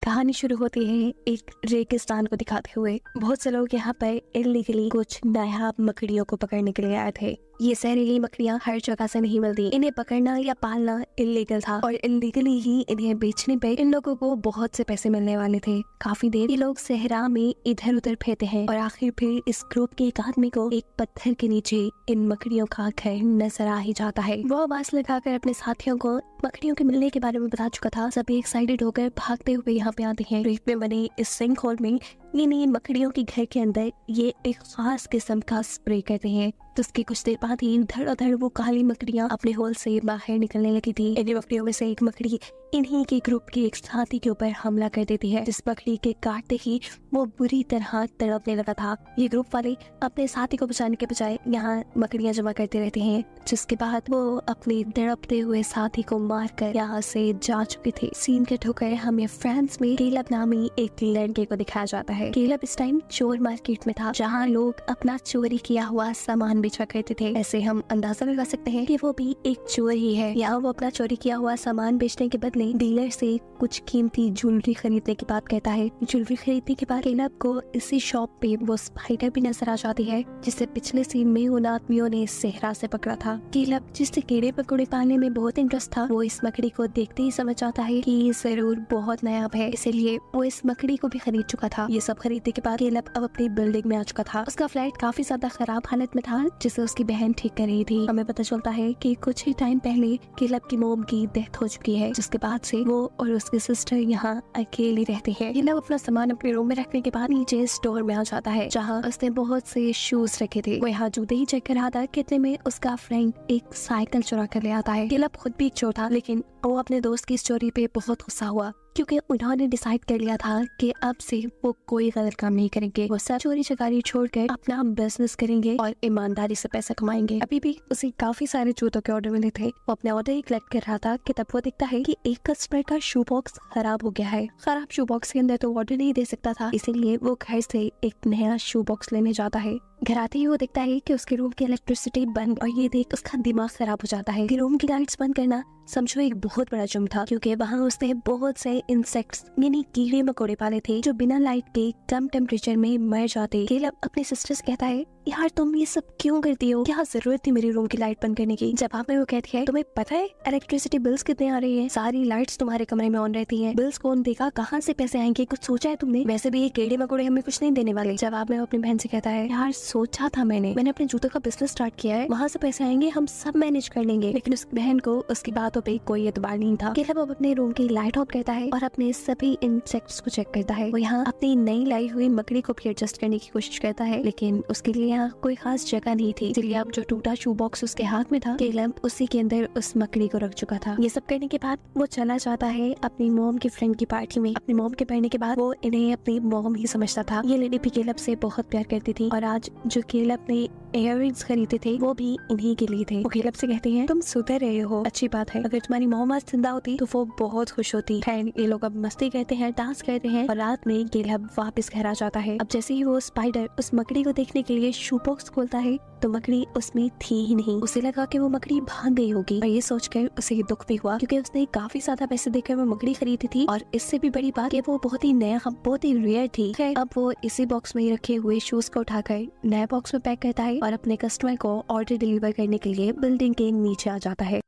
कहानी शुरू होती है एक रेगिस्तान को दिखाते हुए। बहुत से लोग यहाँ पर इल्लीगली कुछ नायाब मकड़ियों को पकड़ने के लिए आए थे। ये जहरीली मकड़ियाँ हर जगह से नहीं मिलती। इन्हें पकड़ना या पालना इल्लीगल था और इल्लीगली ही इन्हें बेचने पे इन लोगों को बहुत से पैसे मिलने वाले थे। काफी देर ये लोग सहरा में इधर उधर फेरते हैं और आखिर फिर इस ग्रुप के एक आदमी को एक पत्थर के नीचे इन मकड़ियों का घर नजर आ ही जाता है। वो आवाज लगाकर अपने साथियों को मकड़ियों के मिलने के बारे में बता चुका था। सभी एक्साइटेड होकर भागते हुए यहाँ पे आते हैं। रेत में बने इस सिंक होल में ये मकड़ियों के घर के अंदर ये एक खास किस्म का स्प्रे करते हैं। तो उसके कुछ देर बाद ही धड़ाधड़ वो काली मकड़ियाँ अपने होल से बाहर निकलने लगी थी। इन मकड़ियों में से एक मकड़ी इन्हीं के ग्रुप के एक साथी के ऊपर हमला कर देती है, जिस मकड़ी के काटते ही वो बुरी तरह तड़पने लगा था। ये ग्रुप वाले अपने साथी को बचाने के बजाय यहाँ मकड़ियाँ जमा करते रहते हैं, जिसके बाद वो अपने तड़पते हुए साथी को मारकर यहाँ से जा चुके थे। सीन कट होकर हमें फ्रांस में केलब नामी एक लड़के को दिखाया जाता है। केलब इस टाइम चोर मार्केट में था, जहाँ लोग अपना चोरी किया हुआ सामान बेचा करते थे। ऐसे हम अंदाजा लगा सकते हैं कि वो भी एक चोर ही है। यहाँ वो अपना चोरी किया हुआ सामान बेचने के बदले डीलर से कुछ कीमती ज्वेलरी खरीदने की बात कहता है। ज्वेलरी खरीदने के बाद केलब को इसी शॉप पे वो स्पाइडर भी नजर आ जाती है, जिसे पिछले सीन में उन आदमियों ने सेहरा से पकड़ा था। केलब जिससे कीड़े पकौड़े पालने में बहुत इंटरेस्ट था, वो इस मकड़ी को देखते ही समझ आता है कि ये जरूर बहुत नायाब है, इसीलिए वो इस मकड़ी को भी खरीद चुका था। ये सब खरीदने के बाद केलब अब अपनी बिल्डिंग में आ चुका था। उसका फ्लैट काफी ज्यादा खराब हालत में था, जिसे उसकी बहन ठीक कर रही थी। हमें पता चलता है कि कुछ ही टाइम पहले केलब की मोम की डेथ हो चुकी है, जिसके बाद से वो और उसकी सिस्टर यहाँ अकेली रहती है। केलब अपना सामान अपने रूम में रखने के बाद नीचे स्टोर में आ जाता है, जहाँ उसने बहुत से शूज रखे थे। वो यहाँ जूते ही चेक कर रहा था, कितने में उसका फ्रेंड एक साइकिल चुरा कर ले आता है। केलब खुद भी एक चोर था, लेकिन वो अपने दोस्त की स्टोरी पे बहुत गुस्सा हुआ, क्योंकि उन्होंने डिसाइड कर लिया था कि अब से वो कोई गलत काम नहीं करेंगे। वो सब चोरी चकारी छोड़कर अपना बिजनेस करेंगे और ईमानदारी से पैसा कमाएंगे। अभी भी उसे काफी सारे जूतों के ऑर्डर मिले थे। वो अपने ऑर्डर ही कलेक्ट कर रहा था कि तब वो दिखता है कि एक कस्टमर का शू बॉक्स खराब हो गया है। खराब शू बॉक्स के अंदर तो ऑर्डर नहीं दे सकता था, इसीलिए वो घर से एक नया शू बॉक्स लेने जाता है। घर आते ही वो देखता है कि उसके रूम की इलेक्ट्रिसिटी बंद, और ये देख उसका दिमाग खराब हो जाता है। रूम की लाइट्स बंद करना समझो एक बहुत बड़ा जुर्म था, क्योंकि वहाँ उसने बहुत से इंसेक्ट्स यानी कीड़े मकोड़े पाले थे जो बिना लाइट के कम टेम्परेचर में मर जाते। केलब अपने सिस्टर से कहता है, यार तुम ये सब क्यों करती हो, क्या जरूरत थी मेरी रूम की लाइट बंद करने की। जवाब में वो कहती है, तुम्हें पता है इलेक्ट्रिसिटी बिल्स कितने आ रही है, सारी लाइट्स तुम्हारे कमरे में ऑन रहती है, बिल्स कौन देगा, कहाँ से पैसे आएंगे, कुछ सोचा है तुमने? वैसे भी ये कीड़े मकोड़े हमें कुछ नहीं देने वाले। जवाब में वो अपनी बहन से कहता है, यार सोचा था मैंने अपने जूतों का बिजनेस स्टार्ट किया है, वहाँ से पैसे आएंगे, हम सब मैनेज कर लेंगे। लेकिन उसकी बहन को उसकी बातों पे कोई एतबार नहीं था। केलब अब अपने रूम की लाइट ऑफ करता है और अपने सभी इंसेक्ट्स को चेक करता है। वो यहाँ अपनी नई लाई हुई मकड़ी को भी एडजस्ट करने की कोशिश करता है, लेकिन उसके लिए यहाँ कोई खास जगह नहीं थी, इसलिए अब जो टूटा शू बॉक्स उसके हाथ में था, केलब उसी के अंदर उस मकड़ी को रख चुका था। ये सब करने के बाद वो चला जाता है अपनी मोम की फ्रेंड की पार्टी में। अपनी मोम के पढ़ने के बाद वो इन्हें अपनी मोम ही समझता था। ये लेडी भी केलब से बहुत प्यार करती थी, और आज जो केलब ने इयररिंग्स खरीदे थे वो भी इन्हीं के लिए थे। वो केलब से कहते हैं, तुम सुधर रहे हो, अच्छी बात है, अगर तुम्हारी मोम आज जिंदा होती तो वो बहुत खुश होती। खैर ये लोग अब मस्ती करते हैं, डांस करते हैं, और रात में केलब वापस घर आ जाता है। अब जैसे ही वो स्पाइडर उस मकड़ी को देखने के लिए शू बॉक्स खोलता है, तो मकड़ी उसमें थी ही नहीं। उसे लगा कि वो मकड़ी भाग गई होगी, और ये सोचकर उसे दुख भी हुआ, क्योंकि उसने काफी ज्यादा पैसे देकर वो मकड़ी खरीदी थी, और इससे भी बड़ी बात कि वो बहुत ही नया, बहुत ही रेयर थी। खैर अब वो इसी बॉक्स में रखे हुए शूज को उठाकर नया बॉक्स में पैक करता है और अपने कस्टमर को ऑर्डर डिलीवर करने के लिए बिल्डिंग के नीचे आ जाता है।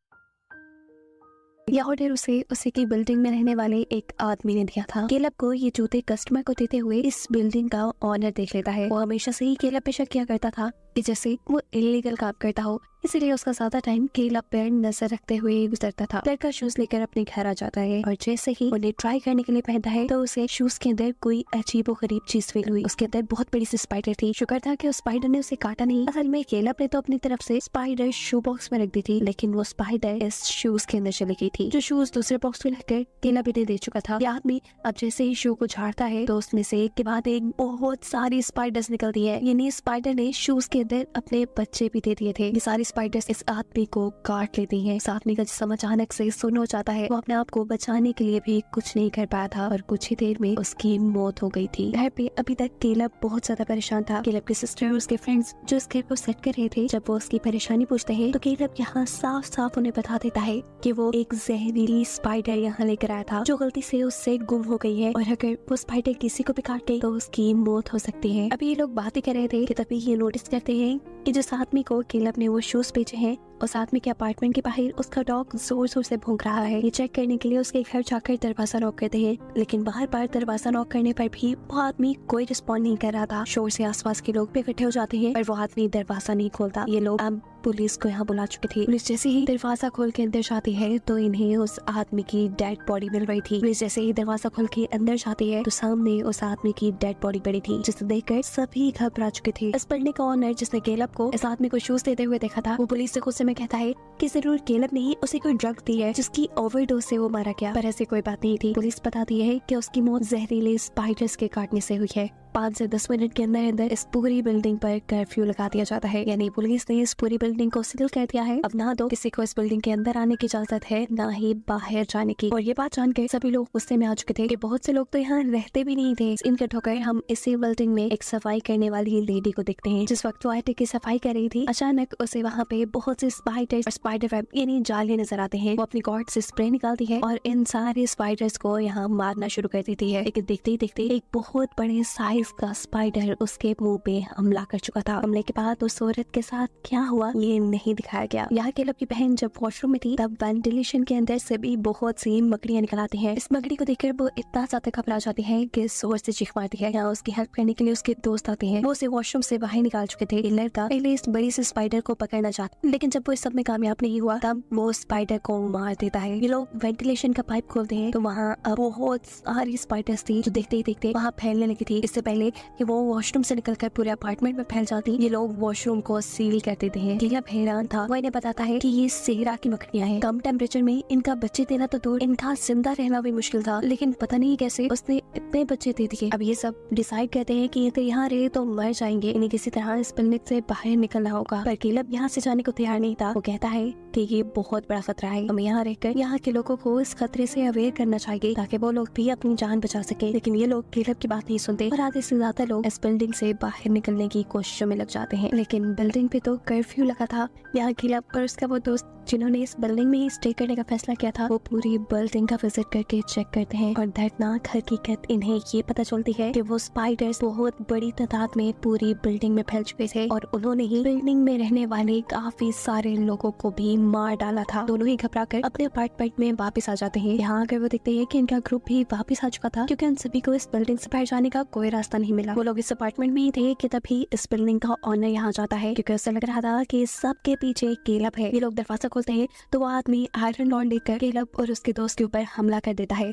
यह ऑर्डर उसे की बिल्डिंग में रहने वाले एक आदमी ने दिया था। केलब को ये जूते कस्टमर को देते हुए इस बिल्डिंग का ऑनर देख लेता है। वो हमेशा से ही केलब पे शक किया करता था कि जैसे वो इलीगल काम करता हो, इसीलिए उसका ज्यादा टाइम केलब पर नजर रखते हुए गुजरता था। लड़का शूज लेकर अपने घर आ जाता है, और जैसे ही उन्हें ट्राई करने के लिए पहनता है, तो उसे शूज के अंदर कोई अजीबो गरीब चीज फील हुई। उसके अंदर बहुत बड़ी सी स्पाइडर थी। शुक्र था कि उस स्पाइडर ने उसे काटा नहीं। असल में केलब ने तो अपनी तरफ से स्पाइडर शू बॉक्स में रख दी थी, लेकिन वो स्पाइडर इस शूज के अंदर चली गई थी। जो शूज दूसरे बॉक्स में रखकर केलब इन्हें दे चुका था। यह आदमी अब जैसे ही शू को झाड़ता है, तो उसमें से एक के बाद एक बहुत सारी स्पाइडर्स निकलती है। यानी स्पाइडर ने शूज के के अंदर अपने बच्चे भी दे दिए थे। ये सारी स्पाइडर्स इस आदमी को काट लेती हैं। इस आदमी का जिस्म अचानक से सुन्न हो जाता है। वो अपने आप को बचाने के लिए भी कुछ नहीं कर पाया था और कुछ ही देर में उसकी मौत हो गई थी। घर पे अभी तक केलब बहुत ज्यादा परेशान था। केलब की सिस्टर और उसके फ्रेंड्स जो इस घर को सेट कर रहे थे, जब वो उसकी परेशानी पूछते हैं तो केलब यहाँ साफ साफ उन्हें बता देता है कि वो एक जहरीली स्पाइडर यहाँ लेकर आया था जो गलती से उससे गुम हो गई है और अगर वो स्पाइडर किसी को भी काट गई तो उसकी मौत हो सकती है। अभी ये लोग बातें कर रहे थे कि तभी ये नोटिस करते हैं कि जिस आदमी को केलब ने वो शूज बेचे हैं उस आदमी के अपार्टमेंट के बाहर उसका डॉग जोर जोर से भौंक रहा है। ये चेक करने के लिए उसके घर जाकर दरवाजा नॉक करते हैं, लेकिन बार बार दरवाजा नॉक करने पर भी वो आदमी कोई रिस्पॉन्ड नहीं कर रहा था। शोर से आसपास के लोग भी इकट्ठे हो जाते हैं पर वो आदमी दरवाजा नहीं खोलता। ये लोग अब पुलिस को यहाँ बुला चुके थे। पुलिस जैसे ही दरवाजा खोल के अंदर जाती है तो इन्हें उस आदमी की डेड बॉडी मिल रही थी। पुलिस जैसे ही दरवाजा खोल के अंदर जाती है तो सामने उस आदमी की डेड बॉडी पड़ी थी, जिसे देखकर सभी घबरा चुके थे। इस बिल्डिंग का ओनर जिसने केलब को इस आदमी को शूज देते हुए देखा था, वो पुलिस से गुस्से में कहता है कि जरूर केलब ने ही उसे कोई ड्रग दी है जिसकी ओवरडोज से वो मारा गया, पर ऐसी कोई बात नहीं थी। पुलिस बताती है कि उसकी मौत जहरीले स्पाइडर्स के काटने से हुई है। 5 से 10 मिनट के अंदर अंदर इस पूरी बिल्डिंग पर कर्फ्यू लगा दिया जाता है, यानी पुलिस ने इस पूरी बिल्डिंग को सील कर दिया है। अब ना तो किसी को इस बिल्डिंग के अंदर आने की इजाजत है, ना ही बाहर जाने की। और ये बात जानकर सभी लोग गुस्से में आ चुके थे कि बहुत से लोग तो यहाँ रहते भी नहीं थे। इनके ठोकर हम इसी बिल्डिंग में एक सफाई करने वाली लेडी को देखते हैं। जिस वक्त वो आटे की सफाई कर रही थी, अचानक उसे वहाँ पे बहुत से स्पाइडर्स और स्पाइडर वेब यानी जाले नजर आते हैं। वो अपनी गॉड से स्प्रे निकालती है और इन सारे स्पाइडर्स को यहाँ मारना शुरू कर देती है। लेकिन देखते ही देखते एक बहुत बड़े साइज का स्पाइडर उसके मुंह पे हमला कर चुका था। हमले के बाद उस औरत के साथ क्या हुआ ये नहीं दिखाया गया। यहाँ केलब की बहन जब वॉशरूम में थी तब वेंटिलेशन के अंदर से भी बहुत सी मकड़ियाँ निकल आती हैं। इस मकड़ी को देखकर वो इतना ज्यादा घबरा जाती है कि जोर से चीख मारती है। यहाँ उसकी हेल्प करने के लिए उसके दोस्त आते हैं। वो उसे वॉशरूम से बाहर निकाल चुके थे। लड़का पहले इस बड़ी सी स्पाइडर को पकड़ना चाहता, लेकिन जब वो इस सब में कामयाब नहीं हुआ तब वो स्पाइडर को मार देता है। ये लोग वेंटिलेशन का पाइप खोलते हैं तो वहाँ बहुत सारी स्पाइडर्स थी जो देखते ही देखते वहाँ फैलने लगी थी। इससे पहले कि वो वॉशरूम से निकलकर पूरे अपार्टमेंट में फैल जाती, ये लोग वॉशरूम को सील कर देते हैं। केलब हैरान था। वो इन्हें बताता है कि ये सेहरा की मकड़ियाँ हैं। कम टेम्परेचर में इनका बच्चे देना तो दूर, इनका जिंदा रहना भी मुश्किल था, लेकिन पता नहीं कैसे उसने इतने बच्चे दे दिए। अब ये सब डिसाइड करते हैं कि ये तो यहाँ रहे तो मर जाएंगे, इन्हें किसी तरह इस बिल्डिंग से बाहर निकलना होगा। पर केलब यहाँ से जाने को तैयार नहीं था। वो कहता है कि ये बहुत बड़ा खतरा है, हमें यहाँ रहकर यहाँ के लोगों को इस खतरे से अवेयर करना चाहिए ताकि वो लोग भी अपनी जान बचा सके। लेकिन ये लोग केलब की बात नहीं सुनते और आधे से ज्यादा लोग इस बिल्डिंग से बाहर निकलने की कोशिशों में लग जाते हैं। लेकिन बिल्डिंग पे तो कर्फ्यू लगा था। यहाँ केलब और उसका वो दोस्त जिन्होंने इस बिल्डिंग में ही स्टे करने का फैसला किया था, वो पूरी बिल्डिंग का विजिट करके चेक करते हैं और दर्दनाक हकीकत इन्हें ये पता चलती है कि वो स्पाइडर्स बहुत बड़ी तादाद में पूरी बिल्डिंग में फैल चुके थे और उन्होंने ही बिल्डिंग में रहने वाले काफी सारे लोगों को भी मार डाला था। दोनों ही घबरा कर अपने अपार्टमेंट में वापस आ जाते हैं। यहाँ आकर वो देखते हैं कि इनका ग्रुप भी वापस आ चुका था क्योंकि उन सभी को इस बिल्डिंग से बाहर जाने का कोई रास्ता नहीं मिला। वो लोग इस अपार्टमेंट में ही थे कि तभी इस बिल्डिंग का ऑनर यहाँ जाता है क्योंकि उसे लग रहा था कि सबके पीछे केलब है। ये लोग दरवाजा खोलते हैं तो वो आदमी आयरन रॉड लेकर केलब और उसके दोस्त के ऊपर हमला कर देता है।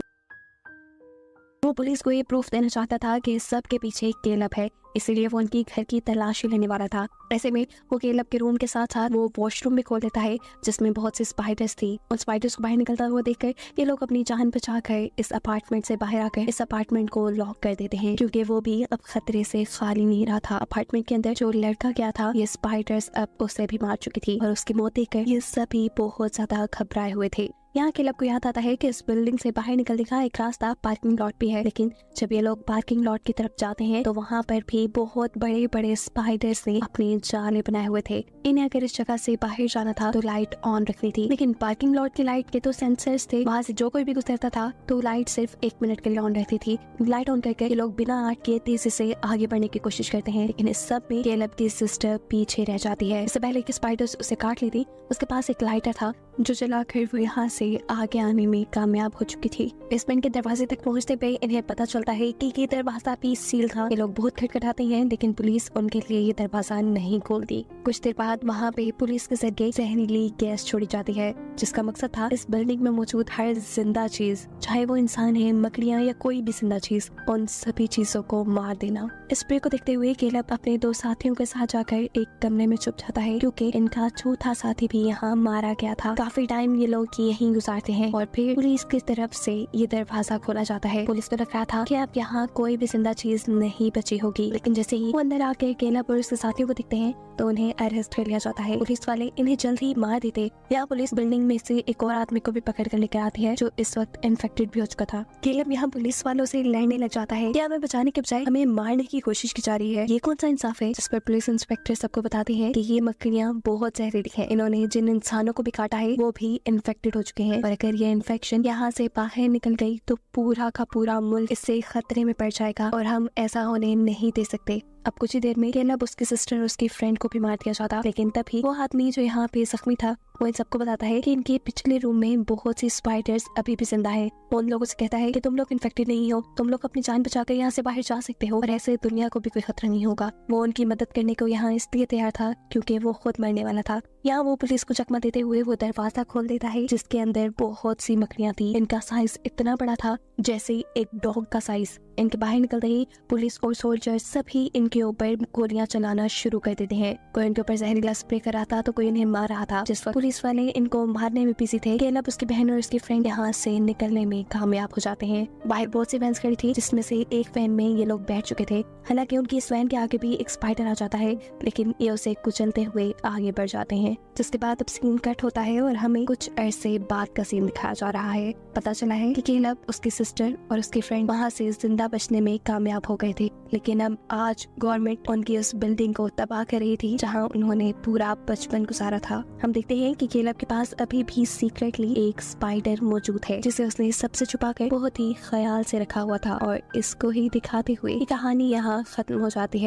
वो पुलिस को ये प्रूफ देना चाहता था कि सबके पीछे केलब है, इसीलिए वो उनकी घर की तलाशी लेने वाला था। ऐसे में वो केलब के रूम के साथ साथ वो वॉशरूम भी खोल देता है जिसमें बहुत सी स्पाइडर्स थी। उन स्पाइडर्स को बाहर निकलता हुआ देखकर ये लोग अपनी जान बचाकर इस अपार्टमेंट से बाहर आकर इस अपार्टमेंट को लॉक कर देते हैं क्योंकि वो भी अब खतरे से खाली नहीं रहा था। अपार्टमेंट के अंदर जो लड़का गया था ये स्पाइडर्स अब उसे भी मार चुकी थी और उसकी मौत देखकर ये सभी बहुत ज्यादा घबराए हुए थे। यहाँ केलब को याद आता है कि इस बिल्डिंग से बाहर निकलने का एक रास्ता पार्किंग लॉट भी है, लेकिन जब ये लोग पार्किंग लॉट की तरफ जाते हैं तो वहाँ पर भी बहुत बड़े बड़े स्पाइडर्स ने अपने जाले बनाए हुए थे। इन्हें अगर इस जगह से बाहर जाना था तो लाइट ऑन रखनी थी, लेकिन पार्किंग लॉट की लाइट के तो सेंसर्स थे, वहाँ से जो कोई भी गुजरता था तो लाइट सिर्फ 1 मिनट के लिए ऑन रहती थी। लाइट ऑन करके ये लोग बिना आग के तेजी से आगे बढ़ने की कोशिश करते हैं, लेकिन इस सब में केलब की सिस्टर पीछे रह जाती है। इससे पहले कि स्पाइडर्स उसे काट लेती, उसके पास एक लाइटर था जो जलाकर वो यहाँ से आगे आने में कामयाब हो चुकी थी। बेसमेंट के दरवाजे तक पहुँचते पे इन्हें पता चलता है कि ये दरवाजा भी सील था। ये लोग बहुत खटखटाते हैं लेकिन पुलिस उनके लिए ये दरवाजा नहीं खोलती। कुछ देर बाद वहाँ पे पुलिस के जरिए जहरीली गैस छोड़ी जाती है जिसका मकसद था इस बिल्डिंग में मौजूद हर जिंदा चीज, चाहे वो इंसान है, मकड़ियाँ या कोई भी जिंदा चीज, उन सभी चीजों को मार देना। स्प्रे को देखते हुए केलब अपने 2 साथियों के साथ जाकर एक कमरे में छुप जाता है क्योंकि इनका चौथा साथी भी यहाँ मारा गया था। काफी टाइम ये लोग यही वहीं गुजारते हैं और फिर पुलिस की तरफ से ये दरवाजा खोला जाता है। पुलिस को लग रहा था कि अब यहाँ कोई भी जिंदा चीज नहीं बची होगी, लेकिन जैसे ही वो अंदर आकर केलब और उसके साथियों को दिखते हैं तो उन्हें अरेस्ट कर लिया जाता है। पुलिस वाले इन्हें जल्द ही मार देते। यहाँ पुलिस बिल्डिंग में से एक और आदमी को भी पकड़ कर लेकर आती है जो इस वक्त इन्फेक्टेड भी हो चुका था। केलब यहाँ पुलिस वालों से लड़ने लग जाता है कि हमें बचाने के बजाय हमें मारने की कोशिश की जा रही है। ये कौन सा इंसाफ है? जिस पर पुलिस इंस्पेक्टर सबको बताते हैं कि ये मकड़ियाँ बहुत जहरीली हैं। इन्होंने जिन इंसानों को भी काटा है वो भी इन्फेक्टेड हो चुके हैं और अगर ये इन्फेक्शन यहाँ से बाहर निकल गई तो पूरा का पूरा मुल्क इससे खतरे में पड़ जाएगा और हम ऐसा होने नहीं दे सकते। अब कुछ ही देर में केलब उसकी सिस्टर और उसकी फ्रेंड को भी मार दिया जाता, लेकिन तभी वो आदमी जो यहाँ पे जख्मी था वो इन सबको बताता है कि इनके पिछले रूम में बहुत सी स्पाइडर्स अभी भी जिंदा है। वो उन लोगों से कहता है कि तुम लोग इन्फेक्टेड नहीं हो, तुम लोग अपनी जान बचाकर यहाँ से बाहर जा सकते हो और ऐसे दुनिया को भी कोई खतरा नहीं होगा। वो उनकी मदद करने को यहाँ इसलिए तैयार था क्योंकि वो खुद मरने वाला था। यहाँ वो पुलिस को चकमा देते हुए वो दरवाजा खोल देता है जिसके अंदर बहुत सी मकड़ियाँ थी। इनका साइज इतना बड़ा था जैसे एक डॉग का साइज। इनके बाहर निकलते ही पुलिस और सोल्जर्स सभी इनके ऊपर गोलियां चलाना शुरू कर देते हैं। कोई इनके ऊपर जहरीला स्प्रे कर रहा था तो कोई इन्हें मार रहा था। जिस वक्त पुलिस वाले इनको मारने में बिजी थे, केलब उसकी बहन और उसकी फ्रेंड यहाँ से निकलने में कामयाब हो जाते हैं। बाहर बहुत सी वैन्स खड़ी थी जिसमें से एक वैन में ये लोग बैठ चुके थे। हालांकि उनकी इस वैन के आगे भी एक स्पाइडर आ जाता है, लेकिन ये उसे कुचलते हुए आगे बढ़ जाते हैं। जिसके बाद अब सीन कट होता है और हमें कुछ अरसे बाद का सीन दिखाया जा रहा है। पता चला है कि केलब, उसकी सिस्टर और उसकी फ्रेंड वहाँ से जिंदा बचने में कामयाब हो गए थे, लेकिन अब आज गवर्नमेंट उनकी उस बिल्डिंग को तबाह कर रही थी जहाँ उन्होंने पूरा बचपन गुजारा था। हम देखते हैं कि केलब के पास अभी भी सीक्रेटली एक स्पाइडर मौजूद है जिसे उसने सबसे छुपा कर बहुत ही ख्याल से रखा हुआ था और इसको ही दिखाते हुए कहानी यहाँ खत्म हो जाती है।